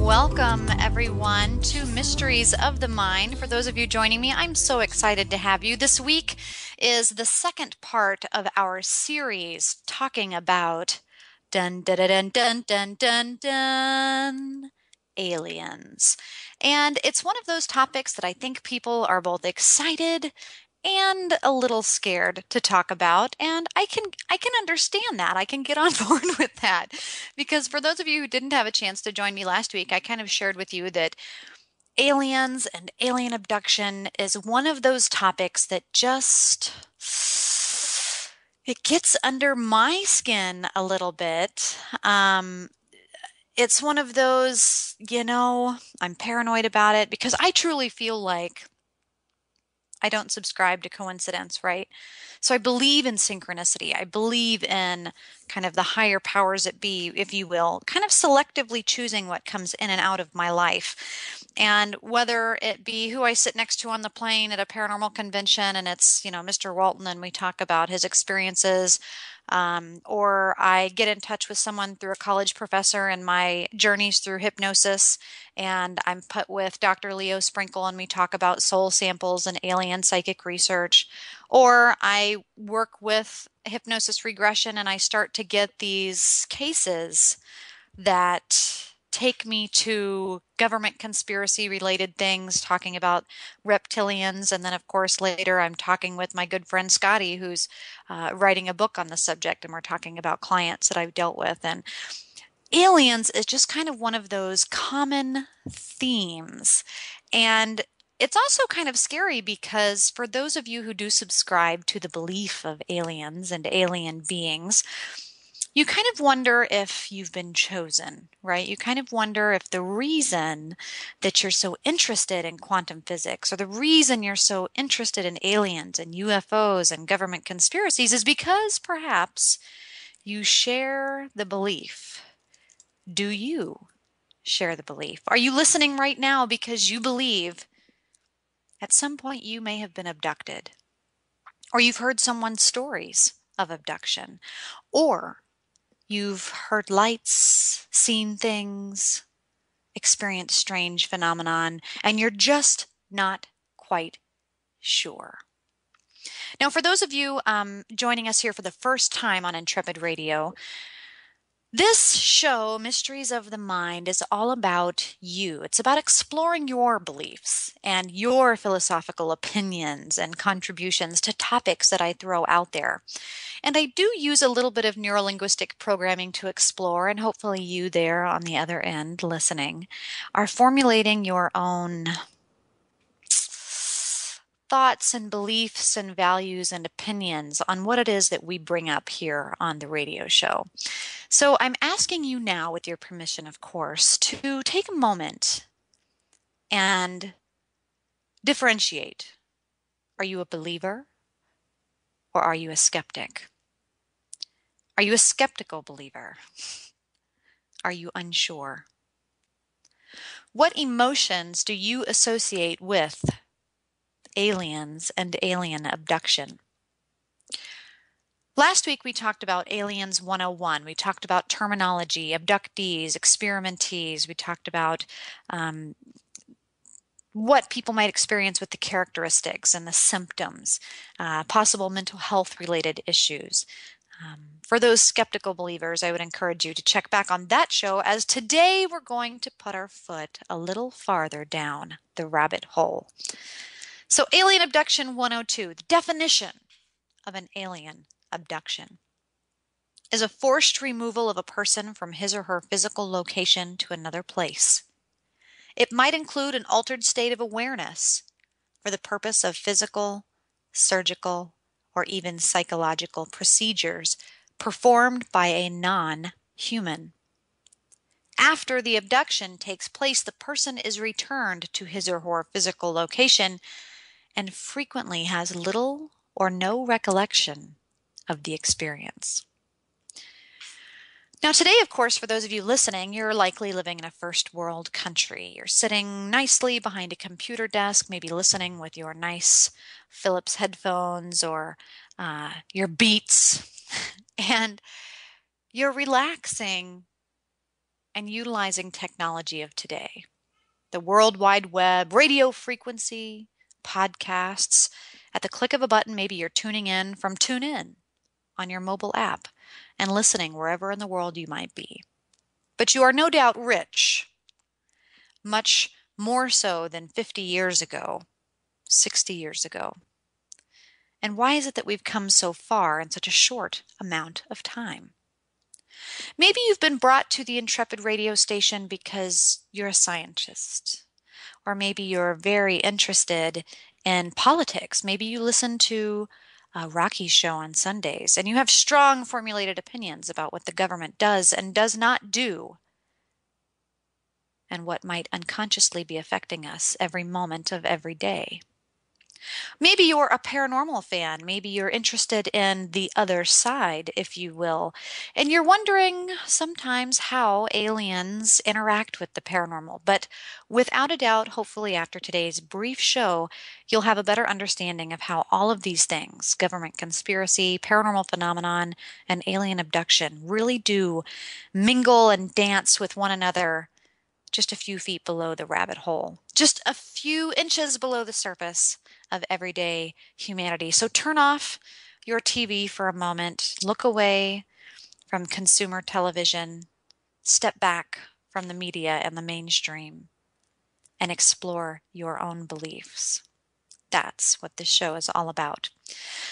Welcome, everyone, to Mysteries of the Mind. For those of you joining me, I'm so excited to have you. This week is the second part of our series talking about dun dun dun dun dun dun dun aliens. And it's one of those topics that I think people are both excited and a little scared to talk about, and I can understand that. I can get on board with that, because for those of you who didn't have a chance to join me last week, I kind of shared with you that aliens and alien abduction is one of those topics that just it gets under my skin a little bit. It's one of those, I'm paranoid about it because I truly feel like I don't subscribe to coincidence, right? So I believe in synchronicity. I believe in kind of the higher powers that be, if you will, kind of selectively choosing what comes in and out of my life. And whether it be who I sit next to on the plane at a paranormal convention and it's, Mr. Walton, and we talk about his experiences, or I get in touch with someone through a college professor and my journeys through hypnosis, and I'm put with Dr. Leo Sprinkle and we talk about soul samples and alien psychic research, or I work with hypnosis regression and I start to get these cases that take me to government conspiracy related things, talking about reptilians. And then, of course, later I'm talking with my good friend Scotty, who's writing a book on the subject, and we're talking about clients that I've dealt with. And aliens is just kind of one of those common themes. And it's also kind of scary because for those of you who do subscribe to the belief of aliens and alien beings, you kind of wonder if you've been chosen, right? You kind of wonder if the reason that you're so interested in quantum physics, or the reason you're so interested in aliens and UFOs and government conspiracies, is because perhaps you share the belief. Do you share the belief? Are you listening right now because you believe at some point you may have been abducted, or you've heard someone's stories of abduction, or you've heard lights, seen things, experienced strange phenomenon, and you're just not quite sure? Now, for those of you joining us here for the first time on Intrepid Radio, this show, Mysteries of the Mind, is all about you. It's about exploring your beliefs and your philosophical opinions and contributions to topics that I throw out there. And I do use a little bit of neurolinguistic programming to explore, and hopefully you there on the other end listening are formulating your own thoughts and beliefs and values and opinions on what it is that we bring up here on the radio show. So I'm asking you now, with your permission, of course, to take a moment and differentiate. Are you a believer or are you a skeptic? Are you a skeptical believer? Are you unsure? What emotions do you associate with aliens and alien abduction? Last week we talked about Aliens 101. We talked about terminology, abductees, experimentees. We talked about what people might experience with the characteristics and the symptoms, possible mental health related issues. For those skeptical believers, I would encourage you to check back on that show, as today we're going to put our foot a little farther down the rabbit hole. So Alien Abduction 102, the definition of an alien abduction is a forced removal of a person from his or her physical location to another place. It might include an altered state of awareness for the purpose of physical, surgical, or even psychological procedures performed by a non-human. After the abduction takes place, the person is returned to his or her physical location and frequently has little or no recollection of the experience. Now, today, of course, for those of you listening, you're likely living in a first world country. You're sitting nicely behind a computer desk, maybe listening with your nice Philips headphones or your Beats, and you're relaxing and utilizing technology of today. The World Wide Web, radio frequency, podcasts. At the click of a button, maybe you're tuning in from TuneIn on your mobile app and listening wherever in the world you might be. But you are no doubt rich, much more so than 50 years ago, 60 years ago. And why is it that we've come so far in such a short amount of time? Maybe you've been brought to the Intrepid radio station because you're a scientist, or maybe you're very interested in politics. Maybe you listen to a Rocky show on Sundays and you have strong formulated opinions about what the government does and does not do, and what might unconsciously be affecting us every moment of every day. Maybe you're a paranormal fan. Maybe you're interested in the other side, if you will, and you're wondering sometimes how aliens interact with the paranormal. But without a doubt, hopefully after today's brief show, you'll have a better understanding of how all of these things, government conspiracy, paranormal phenomenon, and alien abduction, really do mingle and dance with one another just a few feet below the rabbit hole, just a few inches below the surface of everyday humanity. So turn off your TV for a moment, look away from consumer television, step back from the media and the mainstream, and explore your own beliefs. That's what this show is all about.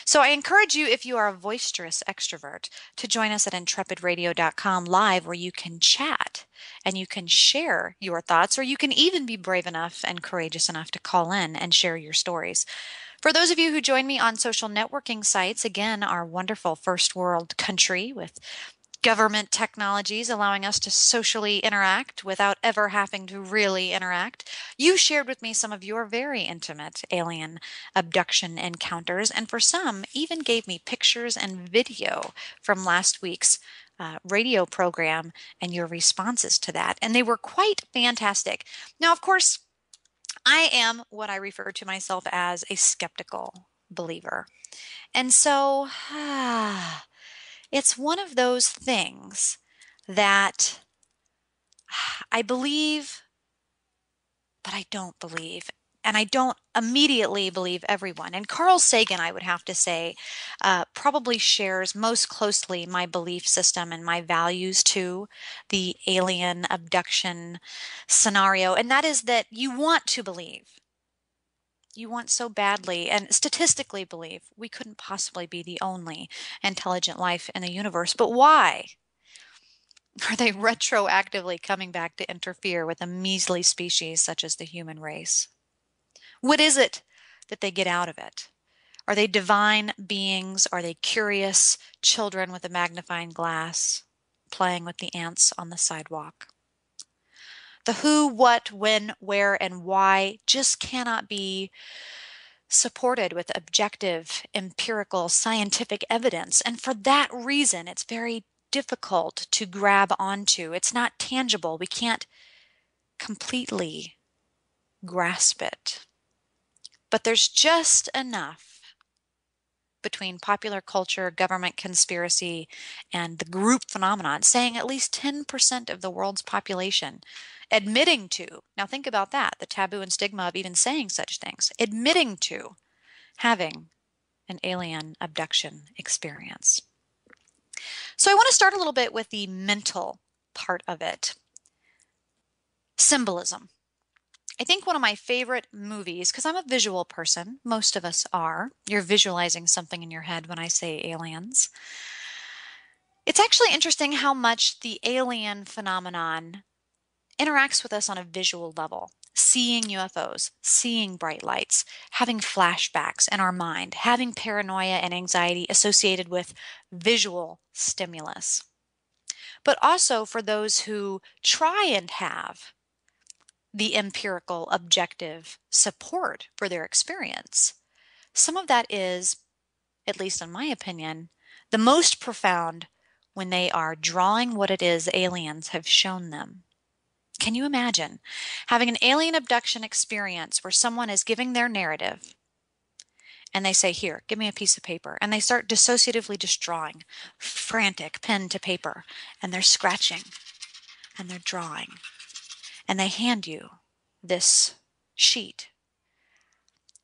So I encourage you, if you are a boisterous extrovert, to join us at intrepidradio.com live, where you can chat and you can share your thoughts, or you can even be brave enough and courageous enough to call in and share your stories. For those of you who join me on social networking sites, again, our wonderful first world country with government technologies allowing us to socially interact without ever having to really interact. You shared with me some of your very intimate alien abduction encounters, and for some, even gave me pictures and video from last week's radio program and your responses to that. And they were quite fantastic. Now, of course, I am what I refer to myself as a skeptical believer. And so, it's one of those things that I believe, but I don't believe. And I don't immediately believe everyone. And Carl Sagan, I would have to say, probably shares most closely my belief system and my values to the alien abduction scenario. And that is that you want to believe. You want so badly and statistically believe we couldn't possibly be the only intelligent life in the universe. But why? Are they retroactively coming back to interfere with a measly species such as the human race? What is it that they get out of it? Are they divine beings? Are they curious children with a magnifying glass playing with the ants on the sidewalk? The who, what, when, where, and why just cannot be supported with objective, empirical, scientific evidence. And for that reason, it's very difficult to grab onto. It's not tangible. We can't completely grasp it. But there's just enough between popular culture, government conspiracy, and the group phenomenon, saying at least 10% of the world's population admitting to, now think about that, the taboo and stigma of even saying such things, admitting to having an alien abduction experience. So I want to start a little bit with the mental part of it. Symbolism. I think one of my favorite movies, because I'm a visual person, most of us are. You're visualizing something in your head when I say aliens. It's actually interesting how much the alien phenomenon interacts with us on a visual level. Seeing UFOs, seeing bright lights, having flashbacks in our mind, having paranoia and anxiety associated with visual stimulus. but also for those who try and have the empirical, objective support for their experience. Some of that is, at least in my opinion, the most profound when they are drawing what it is aliens have shown them. Can you imagine having an alien abduction experience where someone is giving their narrative and they say, "Here, give me a piece of paper," and they start dissociatively just drawing, frantic, pen to paper, and they're scratching and they're drawing, and they hand you this sheet.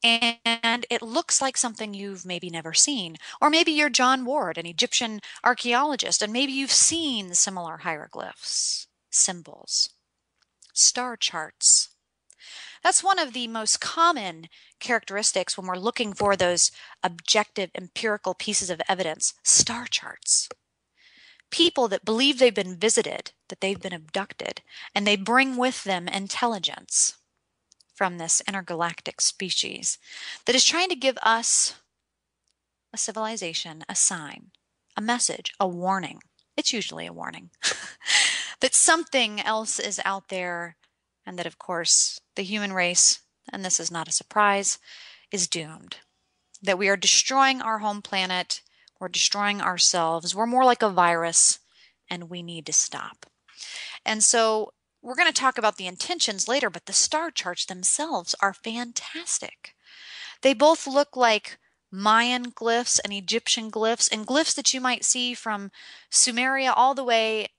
And it looks like something you've maybe never seen. Or maybe you're John Ward, an Egyptian archaeologist, and maybe you've seen similar hieroglyphs, symbols, star charts. That's one of the most common characteristics when we're looking for those objective, empirical pieces of evidence, star charts. People that believe they've been visited, that they've been abducted, and they bring with them intelligence from this intergalactic species that is trying to give us a civilization, a sign, a message, a warning. It's usually a warning that something else is out there, and that, of course, the human race, and this is not a surprise, is doomed. That we are destroying our home planet, we're destroying ourselves, we're more like a virus, and we need to stop. And so we're going to talk about the intentions later, but the star charts themselves are fantastic. They both look like Mayan glyphs and Egyptian glyphs and glyphs that you might see from Sumeria all the way,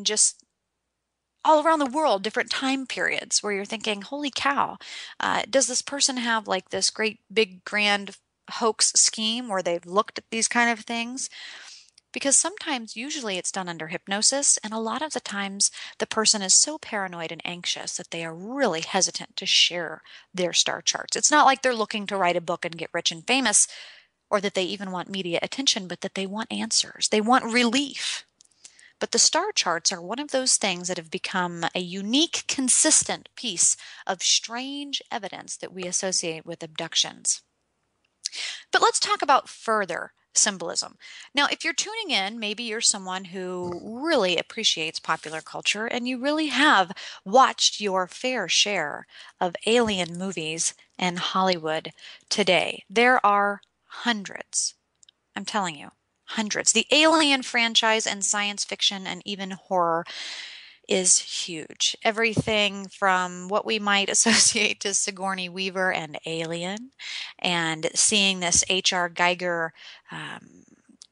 just all around the world, different time periods where you're thinking, holy cow, does this person have like this great big grand hoax scheme where they've looked at these kind of things? Because sometimes, usually it's done under hypnosis, and a lot of the times the person is so paranoid and anxious that they are really hesitant to share their star charts. It's not like they're looking to write a book and get rich and famous, or that they even want media attention, but that they want answers. They want relief. But the star charts are one of those things that have become a unique, consistent piece of strange evidence that we associate with abductions. But let's talk about further symbolism. Now, if you're tuning in, maybe you're someone who really appreciates popular culture and you really have watched your fair share of alien movies in Hollywood today. There are hundreds. I'm telling you, hundreds. The Alien franchise and science fiction and even horror is huge. Everything from what we might associate to Sigourney Weaver and Alien, and seeing this H.R. Geiger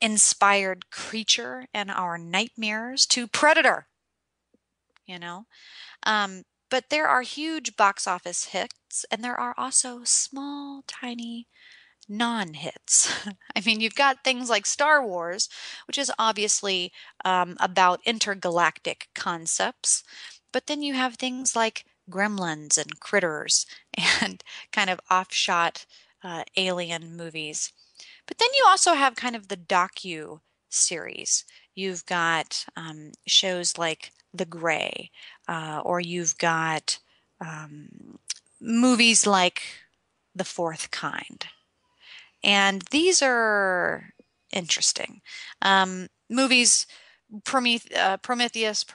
inspired creature in our nightmares, to Predator, you know. But there are huge box office hits, and there are also small, tiny non-hits. I mean, you've got things like Star Wars, which is obviously about intergalactic concepts, but then you have things like Gremlins and Critters and kind of offshot alien movies. But then you also have kind of the docu series. You've got shows like The Gray, or you've got movies like The Fourth Kind. And these are interesting. Movies, Prometheus,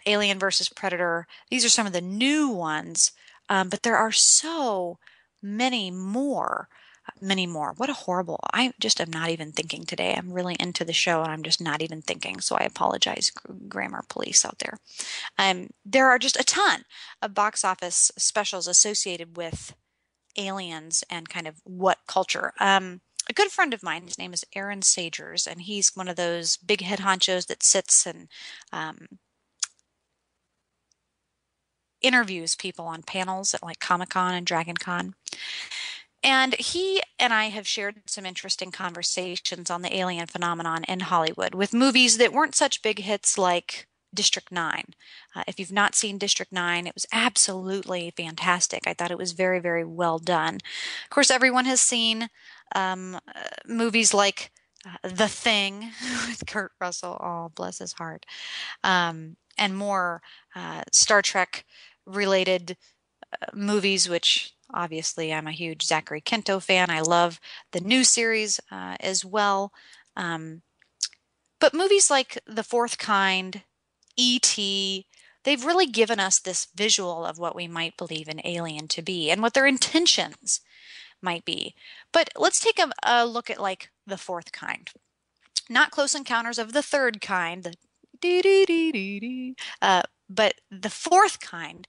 Alien versus Predator. These are some of the new ones, but there are so many more. Many more. What a horrible. I just am not even thinking today. I'm really into the show and I'm just not even thinking. So I apologize, grammar police out there. There are just a ton of box office specials associated with aliens and kind of what culture. A good friend of mine, his name is Aaron Sagers, and he's one of those big head honchos that sits and interviews people on panels at like Comic-Con and Dragon Con. And he and I have shared some interesting conversations on the alien phenomenon in Hollywood with movies that weren't such big hits like District 9. If you've not seen District 9, it was absolutely fantastic. I thought it was very, very well done. Of course, everyone has seen movies like The Thing with Kurt Russell. Oh, bless his heart. And more Star Trek related movies, which obviously I'm a huge Zachary Quinto fan. I love the new series as well. But But movies like The Fourth Kind, E.T., they've really given us this visual of what we might believe an alien to be and what their intentions might be. But let's take a look at like The Fourth Kind. Not Close Encounters of the Third Kind, the dee dee dee dee dee, but The Fourth Kind.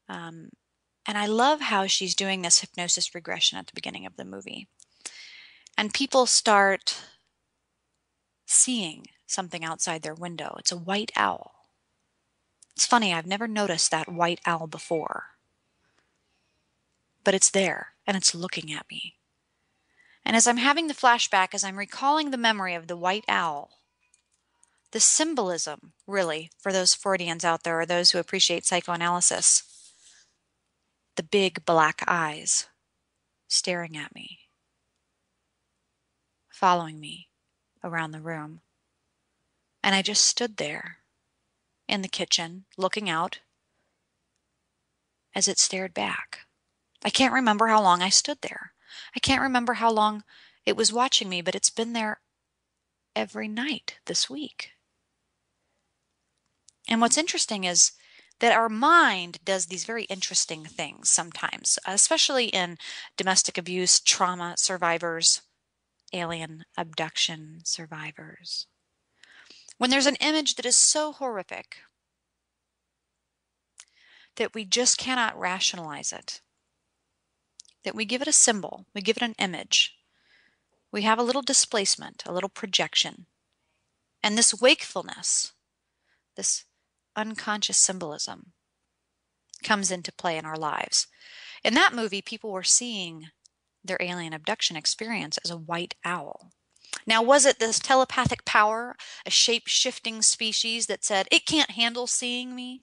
Um, and I love how she's doing this hypnosis regression at the beginning of the movie. And people start seeing something outside their window. It's a white owl. It's funny, I've never noticed that white owl before, but it's there and it's looking at me. And as I'm having the flashback, as I'm recalling the memory of the white owl, the symbolism, really, for those Freudians out there or those who appreciate psychoanalysis, the big black eyes staring at me, following me around the room. And I just stood there in the kitchen, looking out as it stared back. I can't remember how long I stood there. I can't remember how long it was watching me, but it's been there every night this week. And what's interesting is that our mind does these very interesting things sometimes, especially in domestic abuse, trauma survivors, alien abduction survivors. When there's an image that is so horrific that we just cannot rationalize it, that we give it a symbol, we give it an image, we have a little displacement, a little projection, and this wakefulness, this unconscious symbolism comes into play in our lives. In that movie, people were seeing their alien abduction experience as a white owl. Now, was it this telepathic power, a shape-shifting species that said, it can't handle seeing me?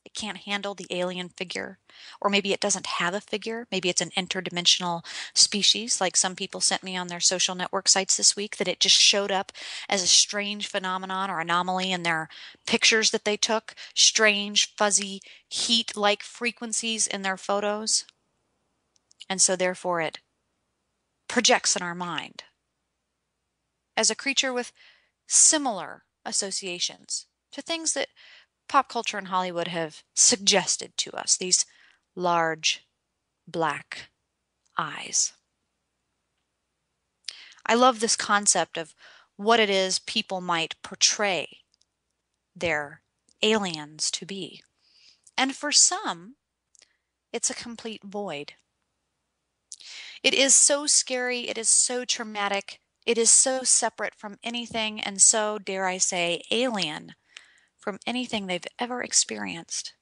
It can't handle the alien figure? Or maybe it doesn't have a figure. Maybe it's an interdimensional species, like some people sent me on their social network sites this week, that it just showed up as a strange phenomenon or anomaly in their pictures that they took, strange, fuzzy, heat-like frequencies in their photos. And so therefore it projects in our mind as a creature with similar associations to things that pop culture and Hollywood have suggested to us, these large black eyes. I love this concept of what it is people might portray their aliens to be. And for some, it's a complete void. It is so scary, it is so traumatic, it is so separate from anything, and so, dare I say, alien from anything they've ever experienced,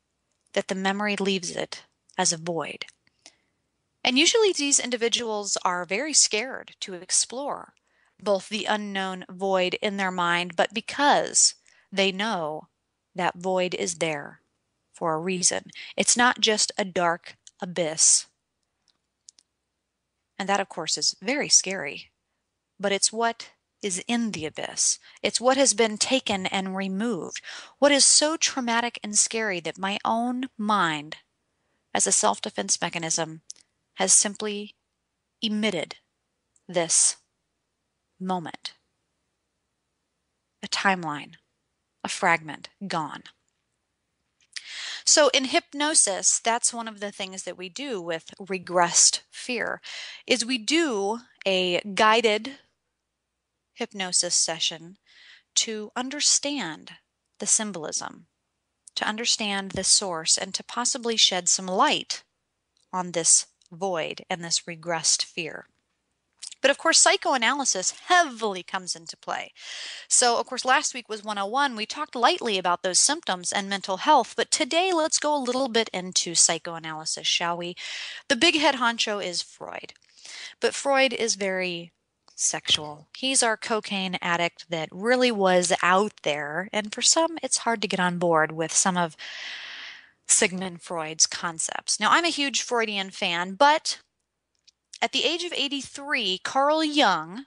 that the memory leaves it as a void. And usually these individuals are very scared to explore both the unknown void in their mind, but because they know that void is there for a reason. It's not just a dark abyss. And that, of course, is very scary, but it's what is in the abyss. It's what has been taken and removed. What is so traumatic and scary that my own mind, as a self-defense mechanism, has simply emitted this moment. A timeline, a fragment, gone. So in hypnosis, that's one of the things that we do with regressed fear, is we do a guided hypnosis session to understand the symbolism, to understand the source, and to possibly shed some light on this void and this regressed fear. But of course, psychoanalysis heavily comes into play. So, of course, last week was 101. We talked lightly about those symptoms and mental health, but today let's go a little bit into psychoanalysis, shall we? The big head honcho is Freud, but Freud is very sexual. He's our cocaine addict that really was out there, and for some, it's hard to get on board with some of Sigmund Freud's concepts. Now, I'm a huge Freudian fan, but at the age of 83, Carl Jung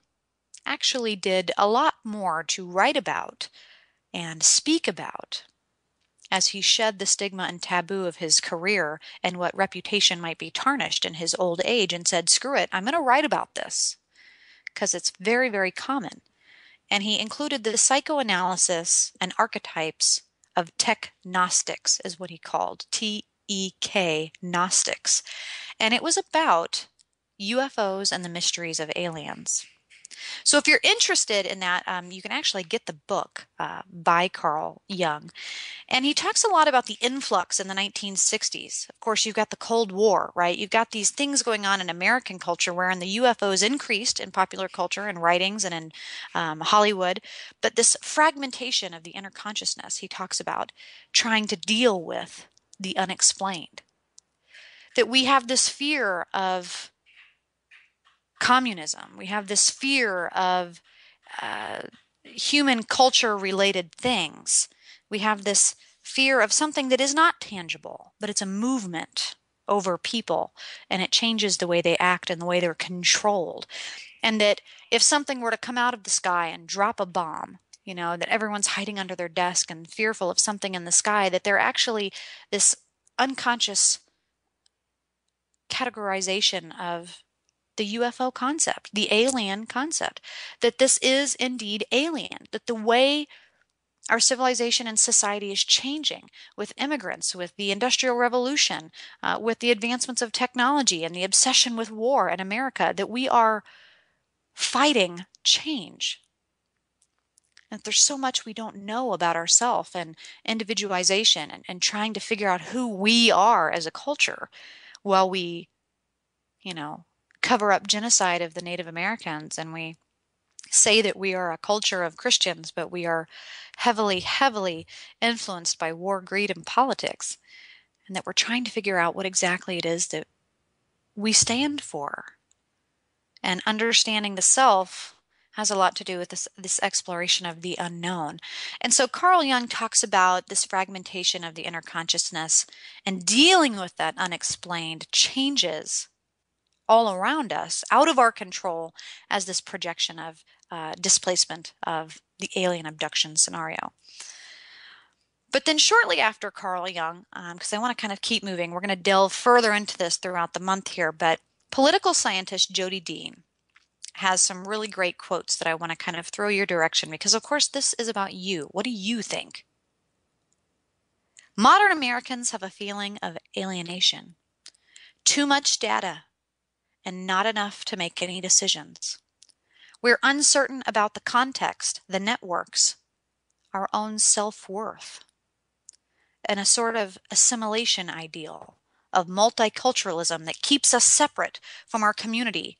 actually did a lot more to write about and speak about as he shed the stigma and taboo of his career and what reputation might be tarnished in his old age and said, screw it, I'm going to write about this because it's very, very common and he included the psychoanalysis and archetypes of tech Gnostics, is what he called TEK Gnostics. And it was about UFOs and the mysteries of aliens. So if you're interested in that, you can actually get the book by Carl Jung. And he talks a lot about the influx in the 1960s. Of course, you've got the Cold War, right? You've got these things going on in American culture wherein the UFOs increased in popular culture and writings and in Hollywood. But this fragmentation of the inner consciousness, he talks about trying to deal with the unexplained. That we have this fear of communism. We have this fear of uh, human culture related things. We have this fear of something that is not tangible, but it's a movement over people, and it changes the way they act and the way they're controlled. And that if something were to come out of the sky and drop a bomb, that everyone's hiding under their desk and fearful of something in the sky, that they're actually this unconscious categorization of the UFO concept, the alien concept, that this is indeed alien, that the way our civilization and society is changing with immigrants, with the Industrial Revolution, with the advancements of technology and the obsession with war in America, that we are fighting change. That there's so much we don't know about ourselves and individualization and trying to figure out who we are as a culture while we, you know, cover up genocide of the Native Americans, and we say that we are a culture of Christians, but we are heavily, heavily influenced by war, greed, and politics, and that we're trying to figure out what exactly it is that we stand for. And understanding the self has a lot to do with this exploration of the unknown. And so Carl Jung talks about this fragmentation of the inner consciousness and dealing with that unexplained changes all around us, out of our control, as this projection of displacement of the alien abduction scenario. But then shortly after Carl Jung, because I want to kind of keep moving, we're going to delve further into this throughout the month here, but political scientist Jody Dean has some really great quotes that I want to kind of throw your direction, because of course this is about you. What do you think? Modern Americans have a feeling of alienation. Too much data and not enough to make any decisions. We're uncertain about the context, the networks, our own self-worth, and a sort of assimilation ideal of multiculturalism that keeps us separate from our community,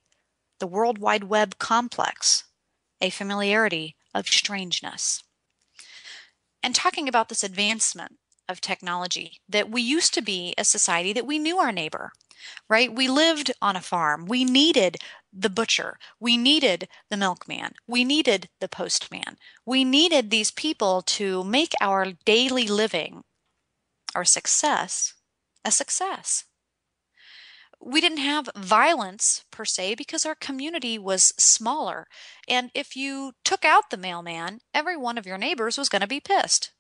the World Wide Web complex, a familiarity of strangeness. And talking about this advancement of technology, that we used to be a society that we knew our neighbor, right? We lived on a farm. We needed the butcher. We needed the milkman. We needed the postman. We needed these people to make our daily living, our success, a success. We didn't have violence per se because our community was smaller. And if you took out the mailman, every one of your neighbors was going to be pissed.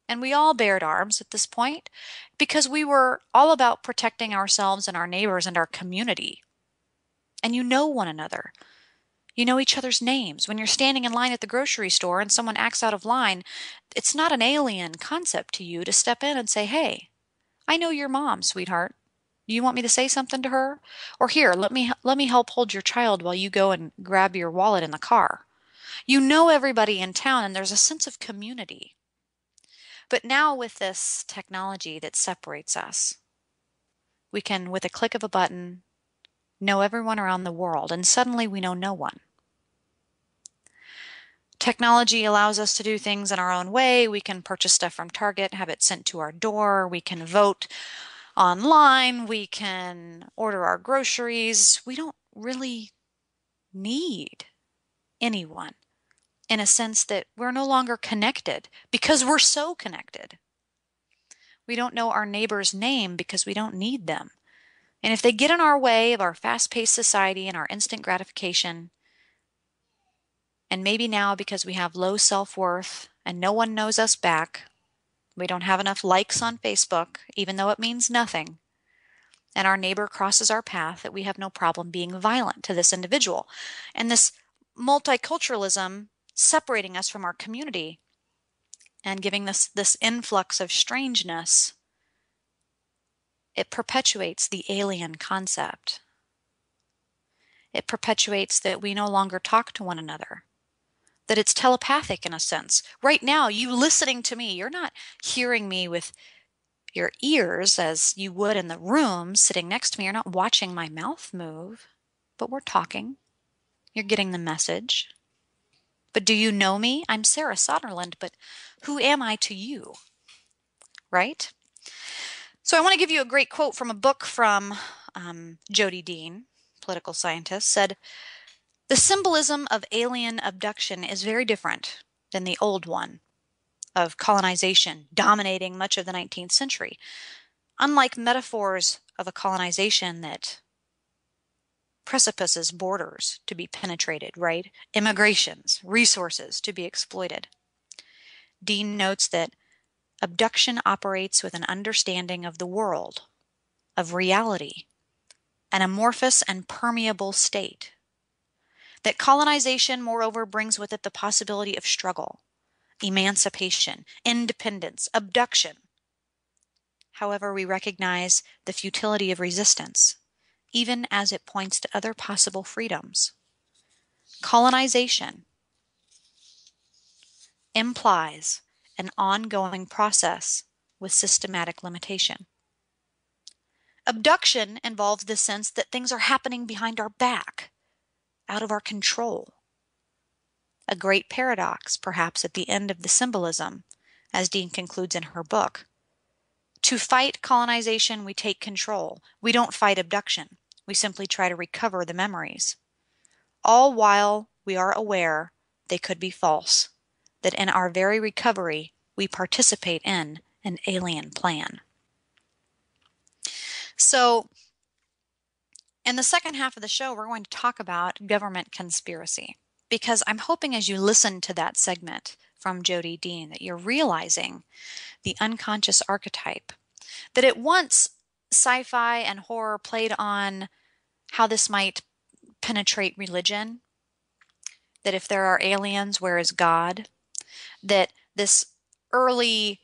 And we all bared arms at this point because we were all about protecting ourselves and our neighbors and our community. And you know one another. You know each other's names. When you're standing in line at the grocery store and someone acts out of line, it's not an alien concept to you to step in and say, "Hey, I know your mom, sweetheart. Do you want me to say something to her? Or here, let me help hold your child while you go and grab your wallet in the car." You know everybody in town, and there's a sense of community. But now with this technology that separates us, we can, with a click of a button, know everyone around the world, and suddenly we know no one. Technology allows us to do things in our own way. We can purchase stuff from Target, have it sent to our door. We can vote online. We can order our groceries. We don't really need anyone, in a sense that we're no longer connected because we're so connected. We don't know our neighbor's name because we don't need them. And if they get in our way of our fast-paced society and our instant gratification, and maybe now because we have low self-worth and no one knows us back, we don't have enough likes on Facebook, even though it means nothing, and our neighbor crosses our path, that we have no problem being violent to this individual. And this multiculturalism separating us from our community and giving this influx of strangeness, it perpetuates the alien concept. It perpetuates that we no longer talk to one another, that it's telepathic in a sense. Right now, you listening to me, you're not hearing me with your ears as you would in the room sitting next to me. You're not watching my mouth move, but we're talking. You're getting the message. But do you know me? I'm Sarah Soderlund, but who am I to you? Right? So I want to give you a great quote from a book from Jody Dean, political scientist, said, "The symbolism of alien abduction is very different than the old one of colonization dominating much of the 19th century. Unlike metaphors of a colonization that precipices borders to be penetrated, right? Immigrations, resources to be exploited. Dean notes that abduction operates with an understanding of the world, of reality, an amorphous and permeable state. That colonization, moreover, brings with it the possibility of struggle, emancipation, independence, abduction. However, we recognize the futility of resistance, even as it points to other possible freedoms. Colonization implies an ongoing process with systematic limitation. Abduction involves the sense that things are happening behind our back, out of our control. A great paradox, perhaps, at the end of the symbolism, as Dean concludes in her book. To fight colonization, we take control. We don't fight abduction. We simply try to recover the memories. All while we are aware they could be false, that in our very recovery, we participate in an alien plan. So, in the second half of the show, we're going to talk about government conspiracy, because I'm hoping as you listen to that segment from Jody Dean that you're realizing the unconscious archetype, that at once sci-fi and horror played on how this might penetrate religion, that if there are aliens, where is God? That this early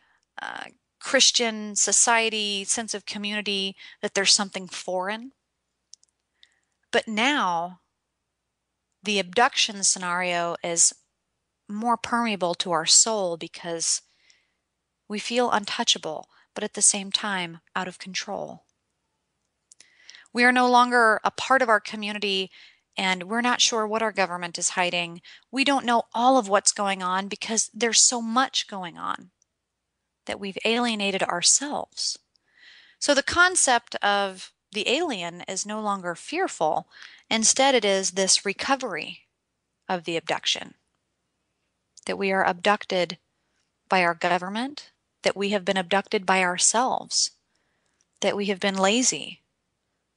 Christian society sense of community, that there's something foreign. But now the abduction scenario is more permeable to our soul because we feel untouchable, but at the same time out of control. We are no longer a part of our community, and we're not sure what our government is hiding. We don't know all of what's going on because there's so much going on that we've alienated ourselves. So the concept of the alien is no longer fearful. Instead, it is this recovery of the abduction, that we are abducted by our government, that we have been abducted by ourselves, that we have been lazy,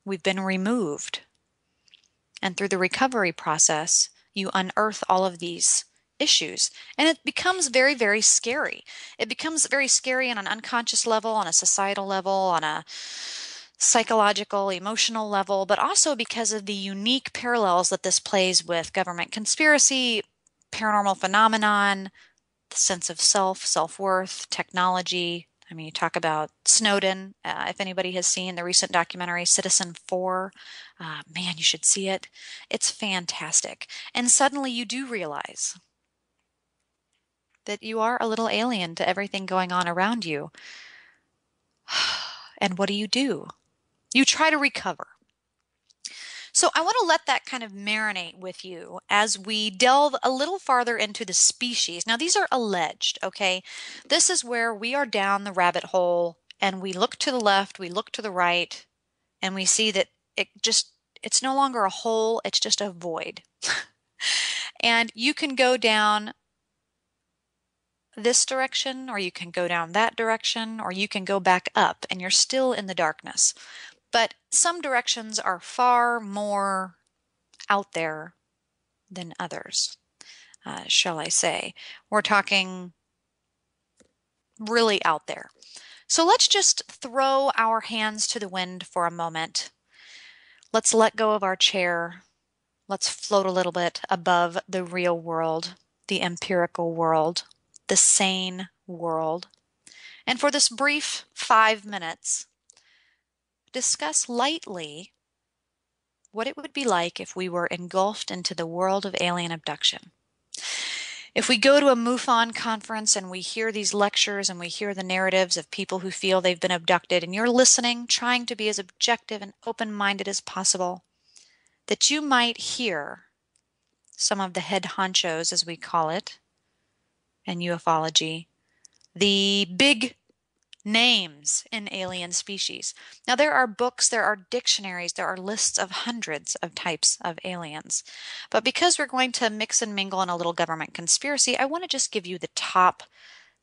we've been removed. And through the recovery process, you unearth all of these issues. And it becomes very, very scary. It becomes very scary on an unconscious level, on a societal level, on a psychological, emotional level, but also because of the unique parallels that this plays with government conspiracy, paranormal phenomenon, the sense of self, self-worth, technology. I mean, you talk about Snowden. If anybody has seen the recent documentary Citizen 4, man, you should see it. It's fantastic. And suddenly you do realize that you are a little alien to everything going on around you. And what do? You try to recover. So I want to let that kind of marinate with you as we delve a little farther into the species. Now, these are alleged, okay? This is where we are down the rabbit hole and we look to the left, we look to the right, and we see that it's no longer a hole, it's just a void. And you can go down this direction, or you can go down that direction, or you can go back up, and you're still in the darkness. But some directions are far more out there than others, shall I say. We're talking really out there. So let's just throw our hands to the wind for a moment. Let's let go of our chair. Let's float a little bit above the real world. the empirical world, the sane world, and for this brief 5 minutes, discuss lightly what it would be like if we were engulfed into the world of alien abduction. If we go to a MUFON conference and we hear these lectures and we hear the narratives of people who feel they've been abducted, and you're listening, trying to be as objective and open-minded as possible, that you might hear some of the head honchos, as we call it, in ufology, the big names in alien species. Now, there are books, there are dictionaries, there are lists of hundreds of types of aliens. But because we're going to mix and mingle in a little government conspiracy, I want to just give you the top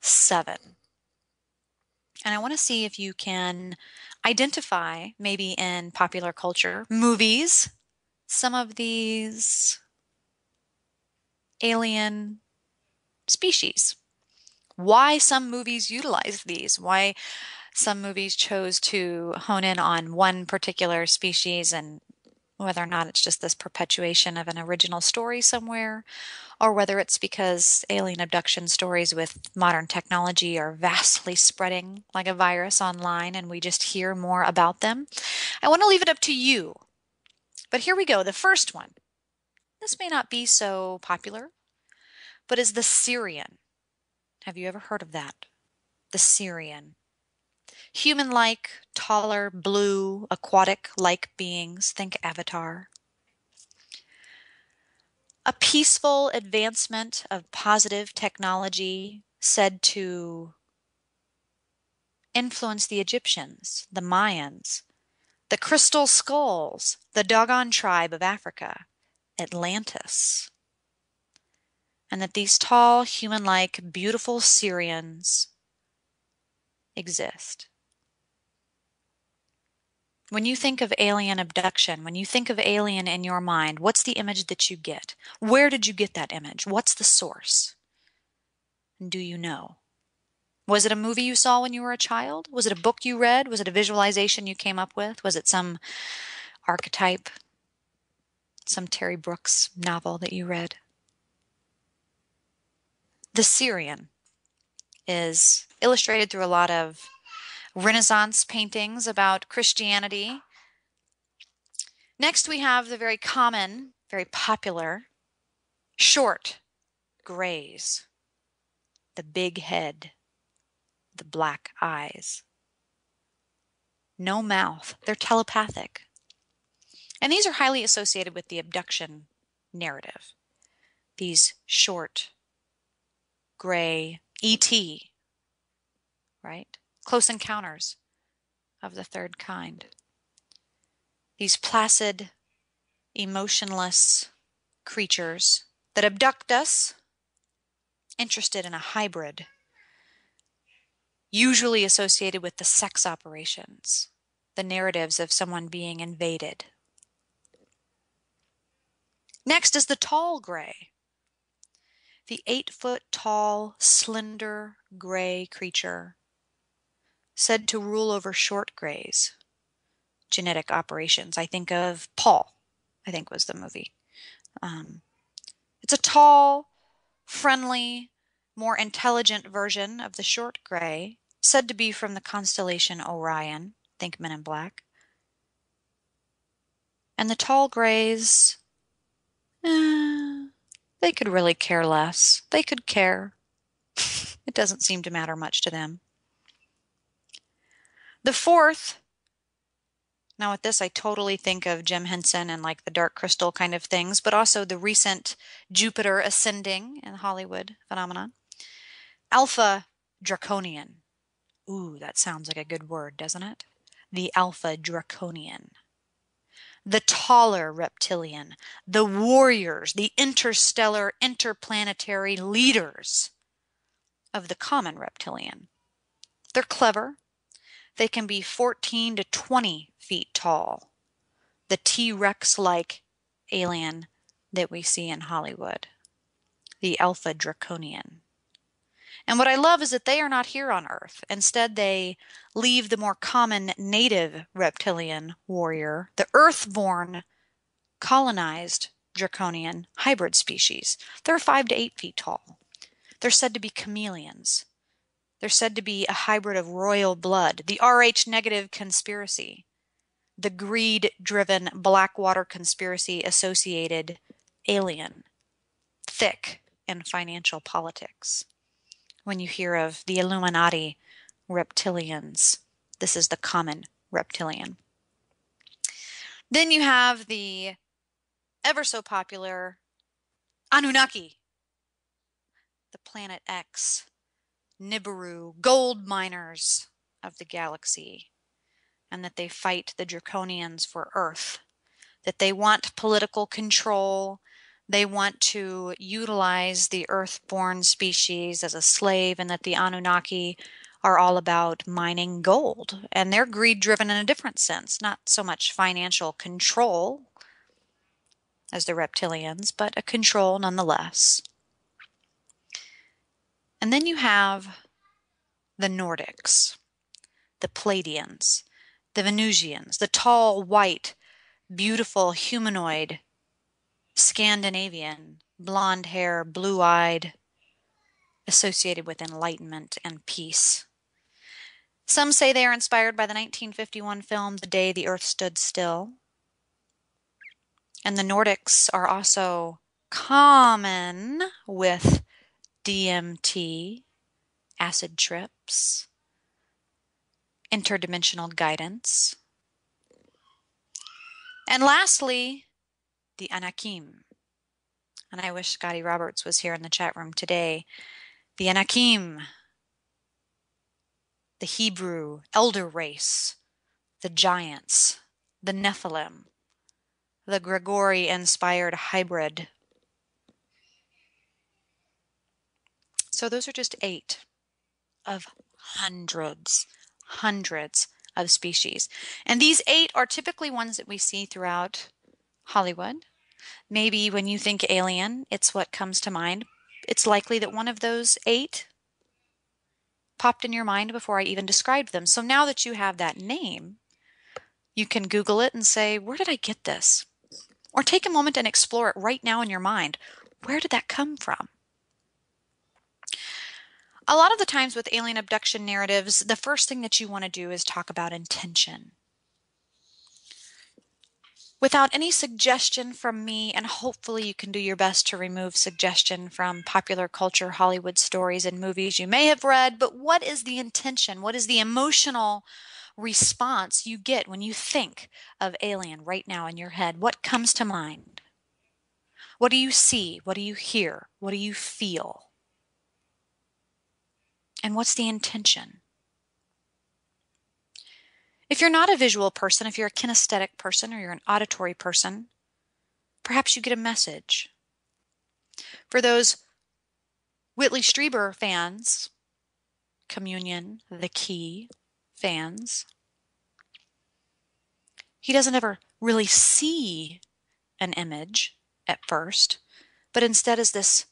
7. And I want to see if you can identify, maybe in popular culture, movies, some of these alien species. Why some movies utilize these, why some movies chose to hone in on one particular species, and whether or not it's just this perpetuation of an original story somewhere, or whether it's because alien abduction stories with modern technology are vastly spreading like a virus online and we just hear more about them. I want to leave it up to you. But here we go. The first one. This may not be so popular, but is the Syrian. Have you ever heard of that? The Syrian. Human-like, taller, blue, aquatic-like beings. Think Avatar. A peaceful advancement of positive technology said to influence the Egyptians, the Mayans, the Crystal Skulls, the Dogon tribe of Africa, Atlantis. And that these tall, human-like, beautiful Syrians exist. When you think of alien abduction, when you think of alien in your mind, what's the image that you get? Where did you get that image? What's the source? And do you know? Was it a movie you saw when you were a child? Was it a book you read? Was it a visualization you came up with? Was it some archetype, some Terry Brooks novel that you read? The Syrian is illustrated through a lot of Renaissance paintings about Christianity. Next, we have the very common, very popular, short grays, the big head, the black eyes. No mouth. They're telepathic. And these are highly associated with the abduction narrative. These short, gray, E.T., right? Close Encounters of the Third Kind. These placid, emotionless creatures that abduct us, interested in a hybrid, usually associated with the sex operations, the narratives of someone being invaded. Next is the tall gray, the 8-foot tall, slender gray creature said to rule over short grays, genetic operations. I think of Paul, I think was the movie. It's a tall, friendly, more intelligent version of the short gray, said to be from the constellation Orion, think Men in Black. And the tall grays, they could really care less. They could care. It doesn't seem to matter much to them. The fourth, now with this I totally think of Jim Henson and like the Dark Crystal kind of things, but also the recent Jupiter ascending in Hollywood phenomenon. Alpha Draconian. Ooh, that sounds like a good word, doesn't it? The Alpha Draconian. The taller reptilian, the warriors, the interstellar, interplanetary leaders of the common reptilian. They're clever. They can be 14 to 20 feet tall. The T-Rex-like alien that we see in Hollywood. The Alpha Draconian. And what I love is that they are not here on Earth. Instead, they leave the more common native reptilian warrior, the Earth-born, colonized draconian hybrid species. They're 5 to 8 feet tall. They're said to be chameleons. They're said to be a hybrid of royal blood, the Rh negative conspiracy, the greed-driven Blackwater conspiracy associated alien, thick in financial politics. When you hear of the Illuminati reptilians, this is the common reptilian. Then you have the ever so popular Anunnaki, the Planet X, Nibiru, gold miners of the galaxy, and that they fight the Draconians for Earth, that they want political control, they want to utilize the Earth-born species as a slave, and that the Anunnaki are all about mining gold. And they're greed-driven in a different sense, not so much financial control as the reptilians, but a control nonetheless. And then you have the Nordics, the Pleiadians, the Venusians, the tall, white, beautiful, humanoid, Scandinavian, blonde hair, blue-eyed, associated with enlightenment and peace. Some say they are inspired by the 1951 film The Day the Earth Stood Still. And the Nordics are also common with DMT, acid trips, interdimensional guidance. And lastly, the Anakim. And I wish Scotty Roberts was here in the chat room today. The Anakim, the Hebrew elder race, the giants, the Nephilim, the Grigori-inspired hybrid. So those are just 8 of hundreds of species. And these 8 are typically ones that we see throughout Hollywood. Maybe when you think alien, it's what comes to mind. It's likely that one of those 8 popped in your mind before I even described them. So now that you have that name, you can Google it and say, where did I get this? Or take a moment and explore it right now in your mind. Where did that come from? A lot of the times with alien abduction narratives, the first thing that you want to do is talk about intention. Without any suggestion from me, and hopefully you can do your best to remove suggestion from popular culture, Hollywood stories, and movies you may have read, but what is the intention? What is the emotional response you get when you think of alien right now in your head? What comes to mind? What do you see? What do you hear? What do you feel? And what's the intention? If you're not a visual person, if you're a kinesthetic person or you're an auditory person, perhaps you get a message. For those Whitley Strieber fans, Communion, The Key fans, he doesn't ever really see an image at first, but instead is this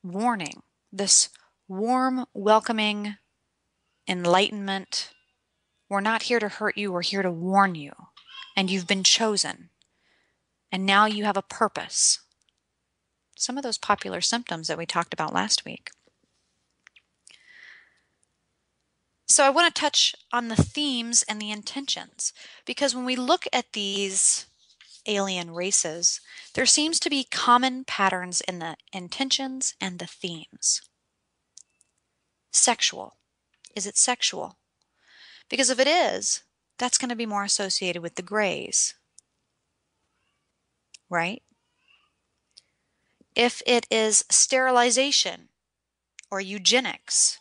warning, this warm, welcoming enlightenment. We're not here to hurt you, we're here to warn you. And you've been chosen. And now you have a purpose. Some of those popular symptoms that we talked about last week. So I want to touch on the themes and the intentions, because when we look at these alien races, there seems to be common patterns in the intentions and the themes. Sexual. Is it sexual? Because if it is, that's going to be more associated with the grays, right? If it is sterilization or eugenics,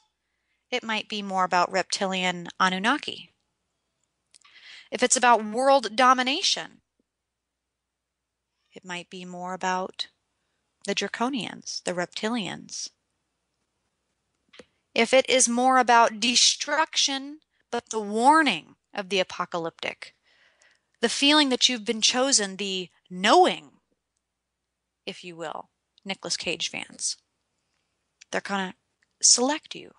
it might be more about reptilian Anunnaki. If it's about world domination, it might be more about the Draconians, the reptilians. If it is more about destruction, but the warning of the apocalyptic, the feeling that you've been chosen, the knowing, if you will, Nicolas Cage fans. They're going to select you.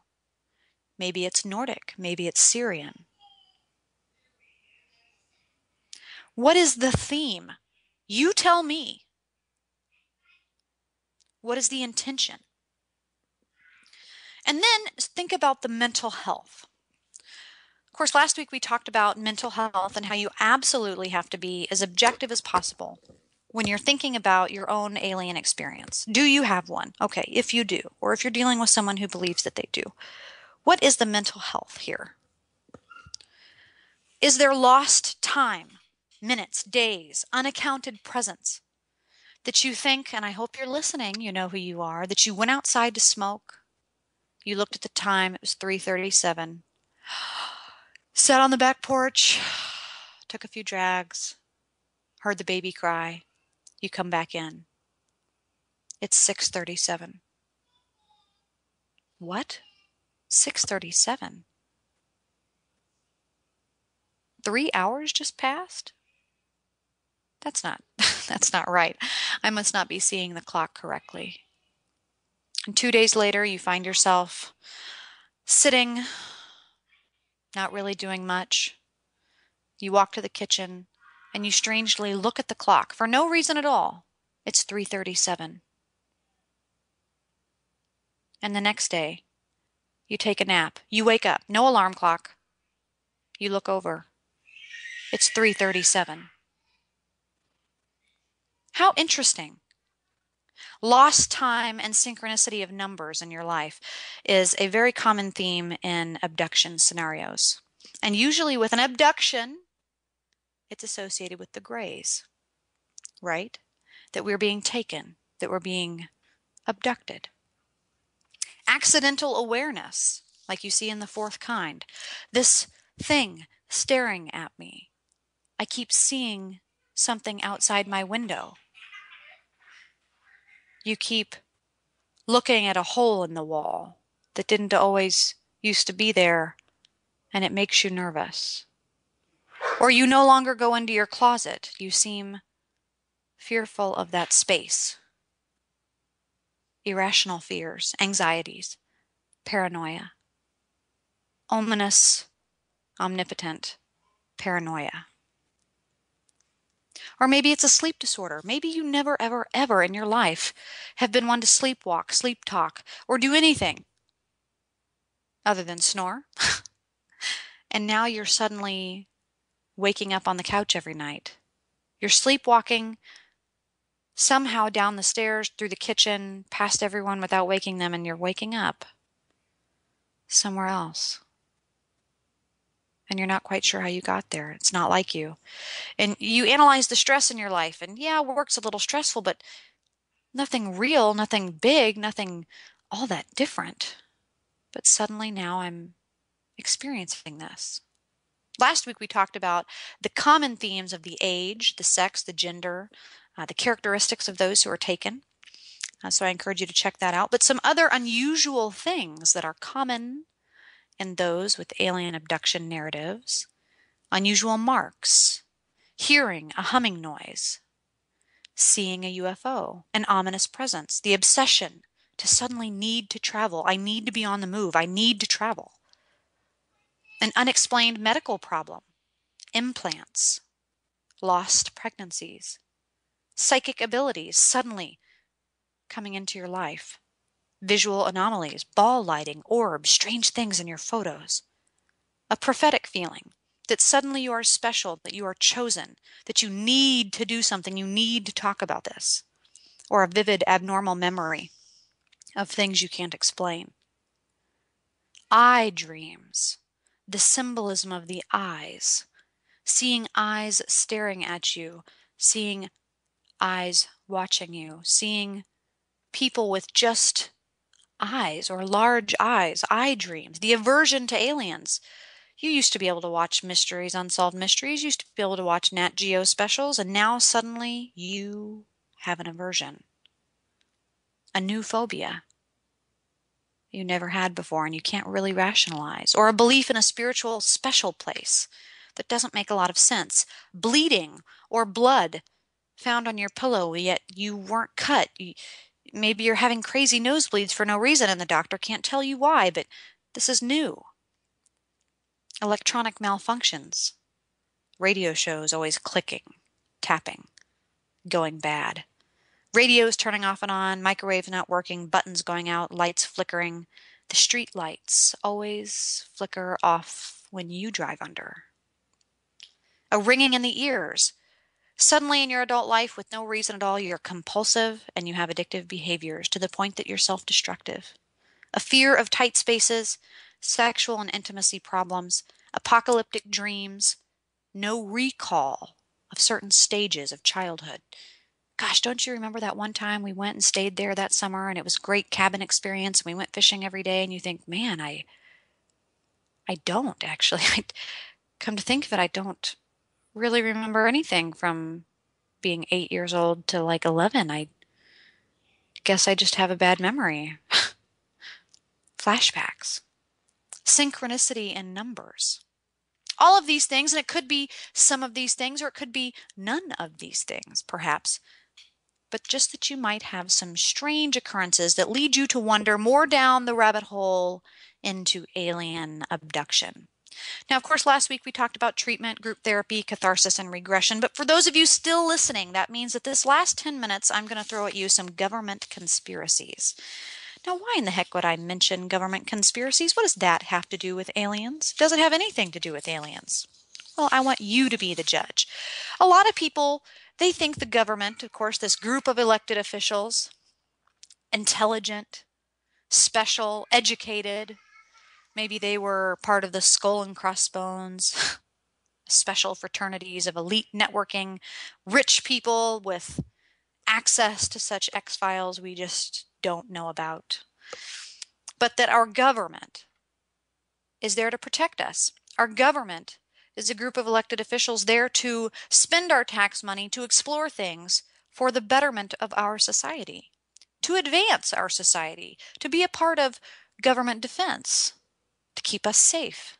Maybe it's Nordic, maybe it's Syrian. What is the theme? You tell me. What is the intention? And then think about the mental health. Of course, last week we talked about mental health and how you absolutely have to be as objective as possible when you're thinking about your own alien experience. Do you have one? Okay, if you do, or if you're dealing with someone who believes that they do, what is the mental health here? Is there lost time, minutes, days, unaccounted presence that you think, and I hope you're listening, you know who you are, that you went outside to smoke, you looked at the time, it was 3:37, sat on the back porch, took a few drags, heard the baby cry, you come back in. It's 6:37. What? 6:37? 3 hours just passed? That's not that's not right. I must not be seeing the clock correctly. And 2 days later, you find yourself sitting, not really doing much. You walk to the kitchen and you strangely look at the clock for no reason at all. It's 3:37. And the next day, you take a nap. You wake up, no alarm clock. You look over. It's 3:37. How interesting. Lost time and synchronicity of numbers in your life is a very common theme in abduction scenarios. And usually with an abduction, it's associated with the grays, right? That we're being taken, that we're being abducted. Accidental awareness, like you see in the fourth kind. This thing staring at me. I keep seeing something outside my window. You keep looking at a hole in the wall that didn't always used to be there, and it makes you nervous. Or you no longer go into your closet. You seem fearful of that space. Irrational fears, anxieties, paranoia. Ominous, omnipotent paranoia. Or maybe it's a sleep disorder. Maybe you never, ever, ever in your life have been one to sleepwalk, sleep talk, or do anything other than snore. And now you're suddenly waking up on the couch every night. You're sleepwalking somehow down the stairs, through the kitchen, past everyone without waking them, and you're waking up somewhere else. And you're not quite sure how you got there. It's not like you. And you analyze the stress in your life, and yeah, work's a little stressful, but nothing real, nothing big, nothing all that different. But suddenly now I'm experiencing this. Last week we talked about the common themes of the age, the sex, the gender, the characteristics of those who are taken. So I encourage you to check that out. But some other unusual things that are common in those with alien abduction narratives. Unusual marks. Hearing a humming noise. Seeing a UFO. An ominous presence. The obsession to suddenly need to travel. I need to be on the move. I need to travel. An unexplained medical problem. Implants. Lost pregnancies. Psychic abilities suddenly coming into your life. Visual anomalies, ball lighting, orbs, strange things in your photos. A prophetic feeling that suddenly you are special, that you are chosen, that you need to do something, you need to talk about this. Or a vivid abnormal memory of things you can't explain. Eye dreams, the symbolism of the eyes, seeing eyes staring at you, seeing eyes watching you, seeing people with just eyes or large eyes, eye dreams, the aversion to aliens. You used to be able to watch mysteries, unsolved mysteries, you used to be able to watch Nat Geo specials, and now suddenly you have an aversion, a new phobia you never had before and you can't really rationalize, or a belief in a spiritual special place that doesn't make a lot of sense. Bleeding or blood found on your pillow, yet you weren't cut. Maybe you're having crazy nosebleeds for no reason and the doctor can't tell you why, but this is new. Electronic malfunctions. Radio shows always clicking, tapping, going bad. Radios turning off and on, microwaves not working, buttons going out, lights flickering. The street lights always flicker off when you drive under. A ringing in the ears. Suddenly in your adult life, with no reason at all, you're compulsive and you have addictive behaviors to the point that you're self-destructive. A fear of tight spaces, sexual and intimacy problems, apocalyptic dreams, no recall of certain stages of childhood. Gosh, don't you remember that one time we went and stayed there that summer and it was a great cabin experience and we went fishing every day and you think, man, I don't actually. I come to think of it, I don't really remember anything from being 8 years old to like 11. I guess I just have a bad memory. Flashbacks. Synchronicity in numbers. All of these things, and it could be some of these things, or it could be none of these things, perhaps. But just that you might have some strange occurrences that lead you to wonder more down the rabbit hole into alien abduction. Now, of course, last week we talked about treatment, group therapy, catharsis, and regression. But for those of you still listening, that means that this last 10 minutes, I'm going to throw at you some government conspiracies. Now, why in the heck would I mention government conspiracies? What does that have to do with aliens? Does it have anything to do with aliens? Well, I want you to be the judge. A lot of people, they think the government, of course, this group of elected officials, intelligent, special, educated, maybe they were part of the skull and crossbones, special fraternities of elite networking, rich people with access to such X-files we just don't know about. But that our government is there to protect us. Our government is a group of elected officials there to spend our tax money to explore things for the betterment of our society, to advance our society, to be a part of government defense, to keep us safe.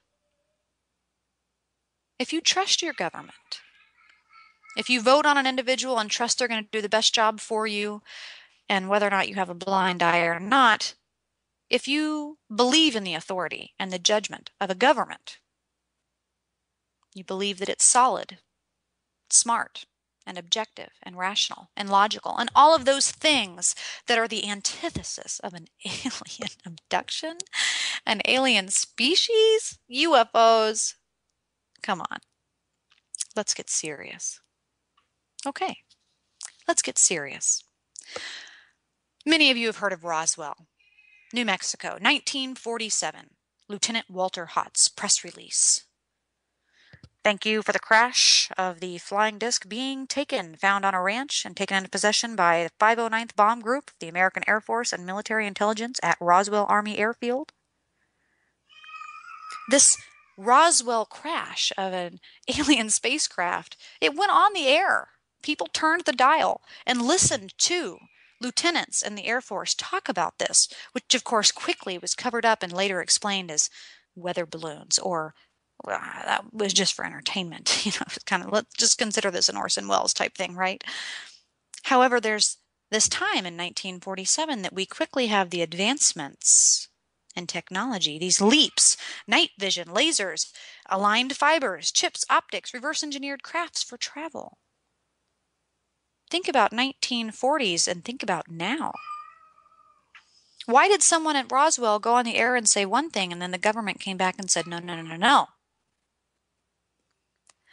If you trust your government, if you vote on an individual and trust they're going to do the best job for you, and whether or not you have a blind eye or not, if you believe in the authority and the judgment of a government, you believe that it's solid, smart, and objective, and rational, and logical, and all of those things that are the antithesis of an alien abduction, an alien species, UFOs. Come on, let's get serious. Okay, let's get serious. Many of you have heard of Roswell, New Mexico, 1947. Lieutenant Walter Haut's press release. Thank you for the crash of the flying disc being found on a ranch and taken into possession by the 509th Bomb Group, the American Air Force and Military Intelligence at Roswell Army Airfield. This Roswell crash of an alien spacecraft, it went on the air. People turned the dial and listened to lieutenants in the Air Force talk about this, which of course quickly was covered up and later explained as weather balloons, or well, that was just for entertainment. It's kind of, let's just consider this an Orson Welles type thing, right? However, there's this time in 1947 that we quickly have the advancements in technology, these leaps, night vision, lasers, aligned fibers, chips, optics, reverse engineered crafts for travel. Think about 1940s and think about now. Why did someone at Roswell go on the air and say one thing and then the government came back and said, no, no, no, no, no?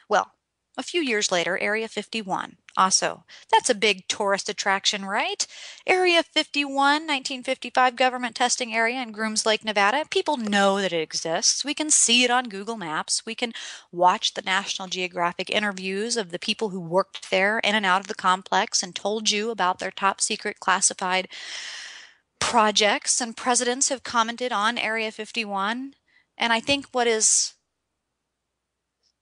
Well, a few years later, Area 51. Also, that's a big tourist attraction, right? Area 51, 1955 government testing area in Grooms Lake, Nevada. People know that it exists. We can see it on Google Maps. We can watch the National Geographic interviews of the people who worked there in and out of the complex and told you about their top secret classified projects. And presidents have commented on Area 51. And I think what is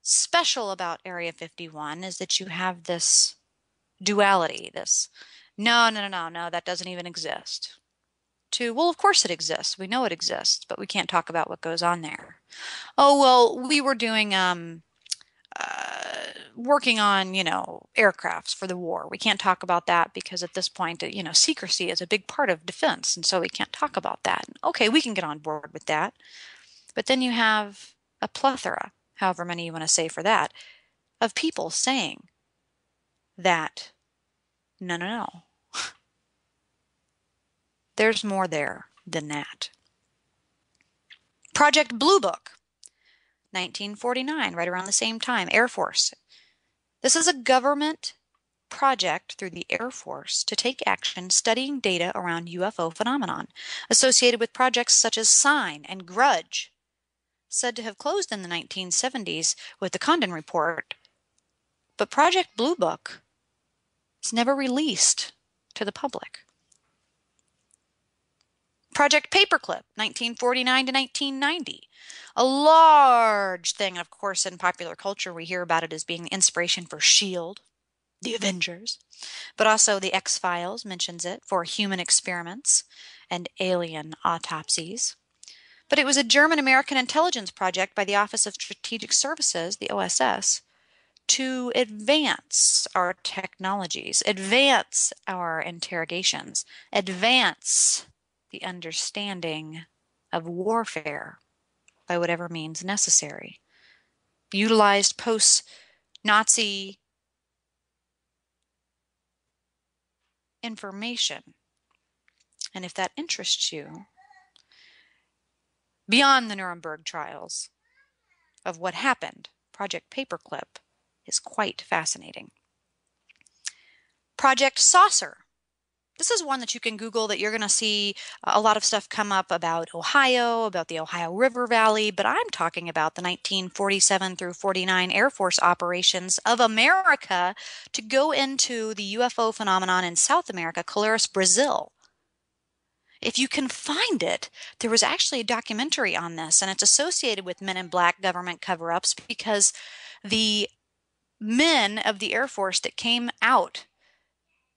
special about Area 51 is that you have this duality, this no, no, no, no, no, that doesn't even exist. To, well, of course it exists. We know it exists, but we can't talk about what goes on there. Oh, well, we were doing working on, aircrafts for the war. We can't talk about that because at this point, secrecy is a big part of defense, and so we can't talk about that. Okay, we can get on board with that. But then you have a plethora, however many you want to say for that, of people saying that, no, no, no, There's more there than that. Project Blue Book, 1949, right around the same time, Air Force. This is a government project through the Air Force to take action studying data around UFO phenomenon, associated with projects such as Sign and Grudge, said to have closed in the 1970s with the Condon Report. But Project Blue Book is never released to the public. Project Paperclip, 1949 to 1990. A large thing, of course, in popular culture, we hear about it as being inspiration for S.H.I.E.L.D., the Avengers, but also the X-Files mentions it for human experiments and alien autopsies. But it was a German-American intelligence project by the Office of Strategic Services, the OSS, to advance our technologies, advance our interrogations, advance the understanding of warfare by whatever means necessary. Utilized post-Nazi information. And if that interests you, beyond the Nuremberg trials of what happened, Project Paperclip is quite fascinating. Project Saucer. This is one that you can Google that you're going to see a lot of stuff come up about Ohio, about the Ohio River Valley, but I'm talking about the 1947 through 49 Air Force operations of America to go into the UFO phenomenon in South America, Colares, Brazil. If you can find it, there was actually a documentary on this, and it's associated with Men in Black government cover-ups because the men of the Air Force that came out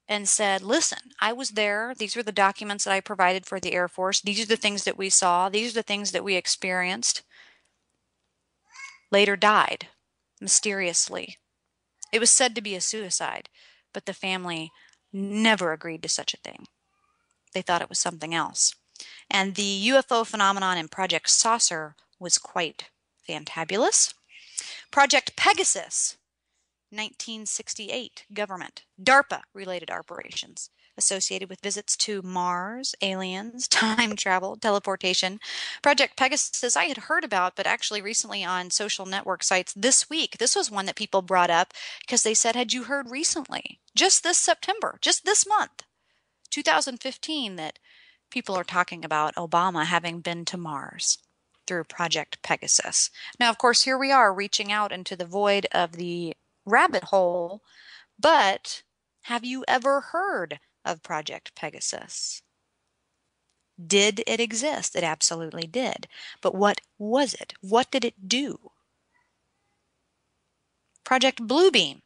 and said, listen, I was there. These were the documents that I provided for the Air Force. These are the things that we saw. These are the things that we experienced. Later died mysteriously. It was said to be a suicide, but the family never agreed to such a thing. They thought it was something else. And the UFO phenomenon in Project Saucer was quite fantabulous. Project Pegasus, 1968, government, DARPA-related operations associated with visits to Mars, aliens, time travel, teleportation. Project Pegasus I had heard about, but actually recently on social network sites this week, this was one that people brought up because they said, had you heard recently, just this September, just this month, 2015, that people are talking about Obama having been to Mars through Project Pegasus. Now, of course, here we are reaching out into the void of the rabbit hole, but have you ever heard of Project Pegasus? Did it exist? It absolutely did. But what was it? What did it do? Project Bluebeam,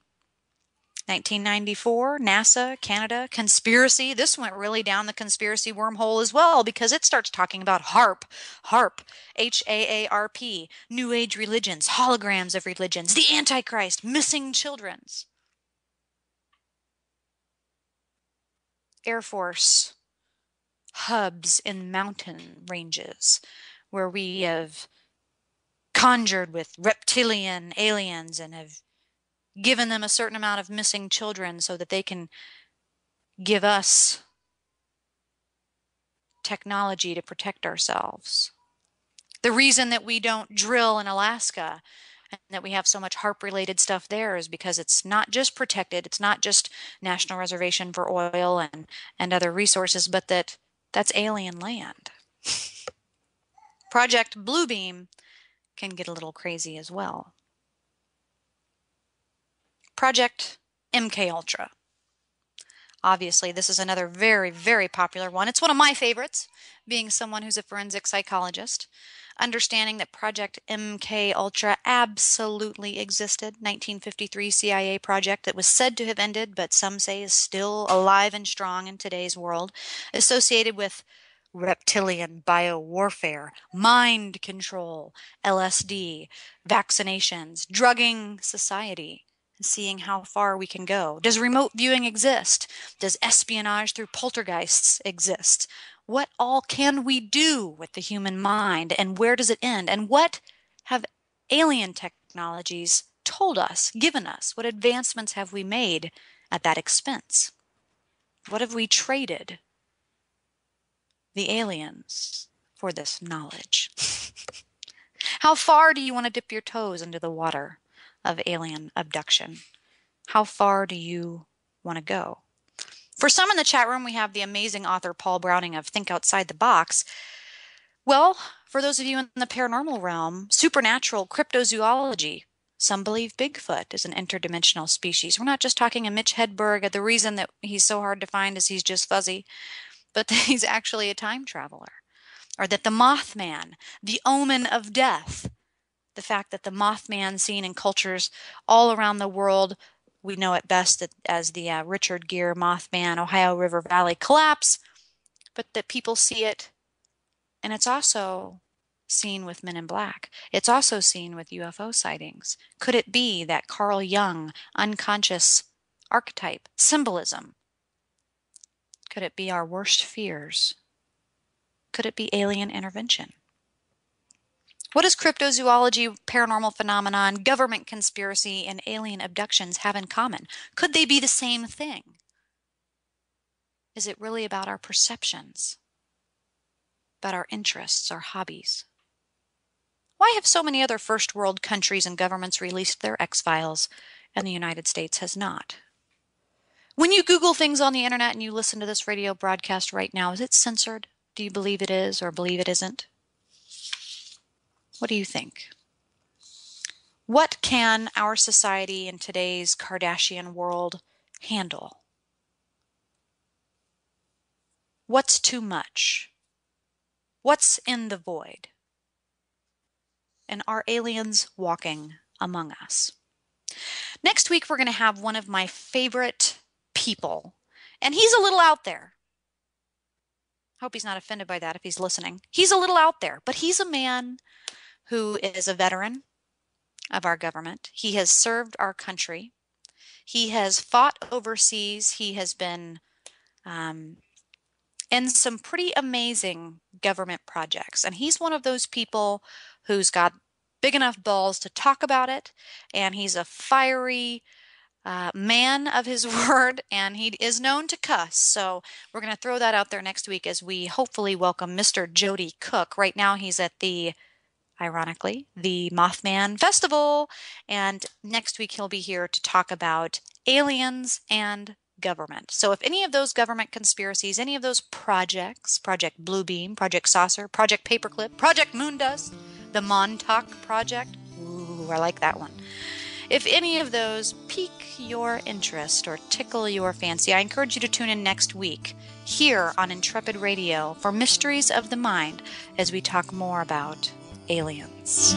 1994, NASA, Canada, conspiracy. This went really down the conspiracy wormhole as well because it starts talking about HAARP, H-A-A-R-P, New Age religions, holograms of religions, the Antichrist, missing children's. Air Force hubs in mountain ranges where we have conjured with reptilian aliens and have given them a certain amount of missing children so that they can give us technology to protect ourselves. The reason that we don't drill in Alaska and that we have so much HAARP-related stuff there is because it's not just protected, it's not just National Reservation for oil and other resources, but that's alien land. Project Bluebeam can get a little crazy as well. Project MK Ultra. Obviously, this is another very, very popular one. It's one of my favorites, being someone who's a forensic psychologist. Understanding that Project MK Ultra absolutely existed, 1953 CIA project that was said to have ended, but some say is still alive and strong in today's world, associated with reptilian biowarfare, mind control, LSD, vaccinations, drugging society, and seeing how far we can go. Does remote viewing exist? Does espionage through poltergeists exist? What all can we do with the human mind, and where does it end? And what have alien technologies told us, given us? What advancements have we made at that expense? What have we traded? the aliens for this knowledge? How far do you want to dip your toes into the water of alien abduction? How far do you want to go? For some in the chat room, we have the amazing author Paul Browning of Think Outside the Box. Well, for those of you in the paranormal realm, supernatural cryptozoology. Some believe Bigfoot is an interdimensional species. We're not just talking a Mitch Hedberg. The reason that he's so hard to find is he's just fuzzy, but that he's actually a time traveler. Or that the Mothman, the omen of death, the fact that the Mothman seen in cultures all around the world, we know it best as the Richard Gere Mothman, Ohio River Valley collapse, but that people see it, and it's also seen with Men in Black. It's also seen with UFO sightings. Could it be that Carl Jung unconscious archetype symbolism? Could it be our worst fears? Could it be alien intervention? What does cryptozoology, paranormal phenomenon, government conspiracy, and alien abductions have in common? Could they be the same thing? Is it really about our perceptions? About our interests, our hobbies? Why have so many other first world countries and governments released their X-Files and the United States has not? When you Google things on the internet and you listen to this radio broadcast right now, is it censored? Do you believe it is or believe it isn't? What do you think? What can our society in today's Kardashian world handle? What's too much? What's in the void? And are aliens walking among us? Next week, we're going to have one of my favorite people, and he's a little out there. Hope he's not offended by that if he's listening. He's a little out there, but he's a man who is a veteran of our government. He has served our country. He has fought overseas. He has been in some pretty amazing government projects. And he's one of those people who's got big enough balls to talk about it. And he's a fiery man of his word, and he is known to cuss. So we're going to throw that out there next week as we hopefully welcome Mr. Jody Cook. Right now he's at ironically, the Mothman Festival. And next week he'll be here to talk about aliens and government. So if any of those government conspiracies, any of those projects, Project Bluebeam, Project Saucer, Project Paperclip, Project Moondust, the Montauk Project, ooh, I like that one. If any of those pique your interest or tickle your fancy, I encourage you to tune in next week here on Intrepid Radio for Mysteries of the Mind as we talk more about aliens.